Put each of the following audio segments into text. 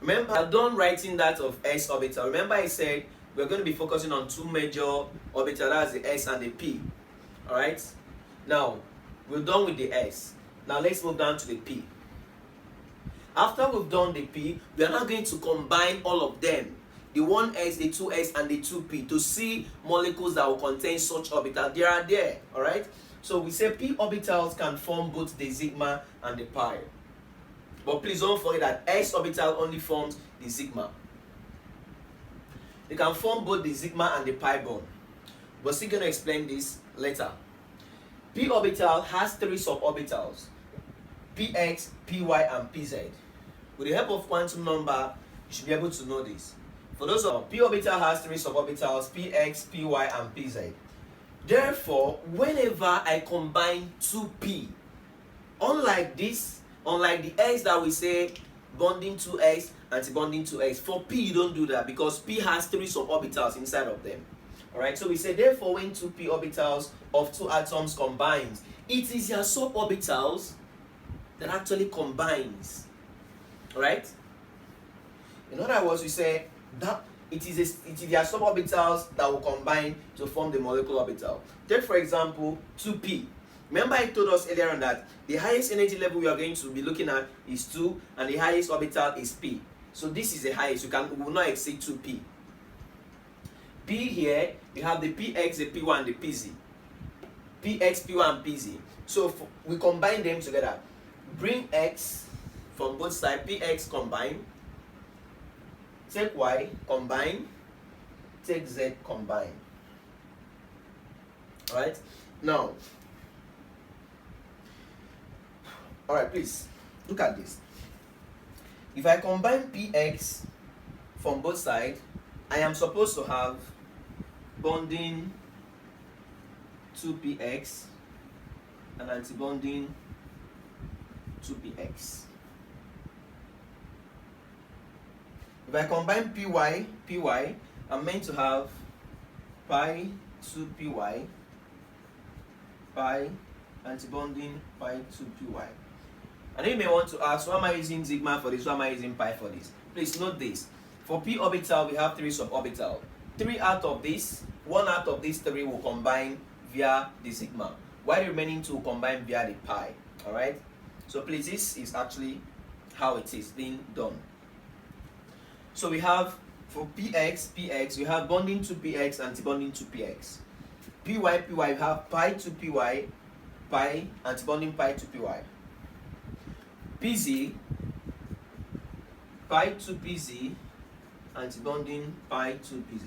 Remember, I'm done writing that of s orbital. Remember I said we're going to be focusing on two major orbitals, that's the s and the p. Alright? Now, we're done with the s. Now let's move down to the p. After we've done the p, we are now going to combine all of them, the 1s, the 2s, and the 2p, to see molecules that will contain such orbitals. They are there, alright? So we say p orbitals can form both the sigma and the pi. But please don't forget that s orbital only forms the sigma. They can form both the sigma and the pi bond. We're still going to explain this later. P orbital has three suborbitals: px, py, and pz. With the help of quantum number, you should be able to know this. For those of p orbital has three suborbitals: px, py, and pz. Therefore, whenever I combine 2p, unlike this, unlike the s that we say bonding 2s, antibonding 2s, for p you don't do that because p has three suborbitals inside of them. Alright, so we say therefore when 2p orbitals of two atoms combines, it is their suborbitals that actually combines. Alright? In other words, we say that it is their suborbitals that will combine to form the molecular orbital. Take for example 2p. Remember I told us earlier on that the highest energy level we are going to be looking at is 2 and the highest orbital is p. So this is the highest. We will not exceed 2p. P here, you have the px, the py, and the pz. Px, py, and pz. So we combine them together. Bring x from both sides. Px combine. Take y, combine. Take z, combine. Alright? Now, alright, please look at this. If I combine px from both sides, I am supposed to have bonding 2px and antibonding 2px. If I combine py, I'm meant to have pi 2py, pi antibonding pi 2py. And then you may want to ask, why am I using sigma for this? Why am I using pi for this? Please note this. For p orbital, we have three suborbitals. One out of these three will combine via the sigma, while the remaining two will combine via the pi. Alright? So please, this is actually how it is being done. So we have for px, we have bonding to px, antibonding to px. Py, we have pi to py, pi, antibonding pi to py. Pz, pi to pz, antibonding pi to pz.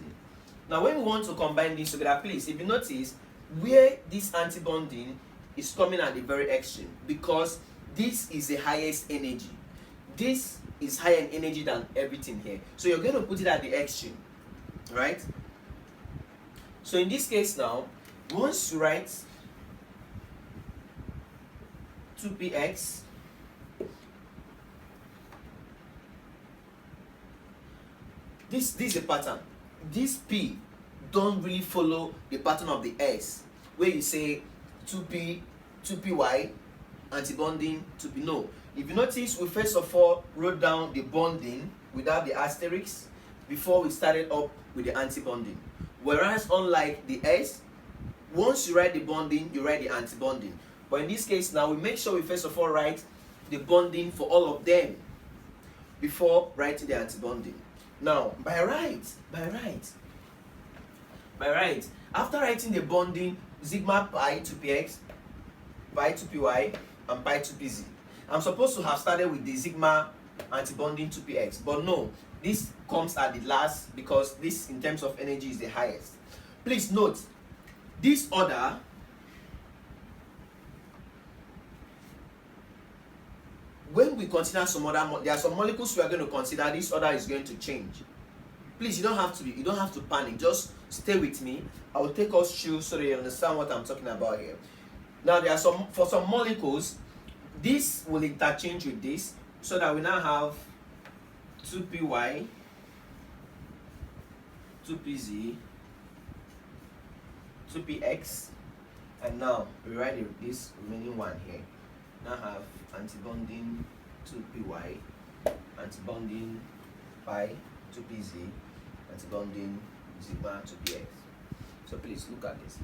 Now when we want to combine these together, please, if you notice where this antibonding is coming at the very extreme, because this is the highest energy. This is higher in energy than everything here. So you're going to put it at the extreme, right? So in this case now, once you write 2px this is a pattern. This p don't really follow the pattern of the s, where you say 2p, 2py, antibonding 2p. No. If you notice, we first of all wrote down the bonding without the asterisk before we started up with the antibonding. Whereas unlike the s, once you write the bonding, you write the antibonding. But in this case now, we make sure we first of all write the bonding for all of them before writing the antibonding. Now, by right, after writing the bonding sigma pi to px, pi to py, and pi to pz, I'm supposed to have started with the sigma antibonding to px, but no, this comes at the last because this in terms of energy is the highest. Please note, this order when we consider some other, there are some molecules we are going to consider, this order is going to change. Please, you don't have to panic. Just stay with me. I will take us through so that you understand what I'm talking about here. Now, there are for some molecules, this will interchange with this, so that we now have 2py, 2pz, 2px, and now we write this remaining one here. Now have antibonding 2py, antibonding pi to pz, antibonding sigma to px. So please look at this.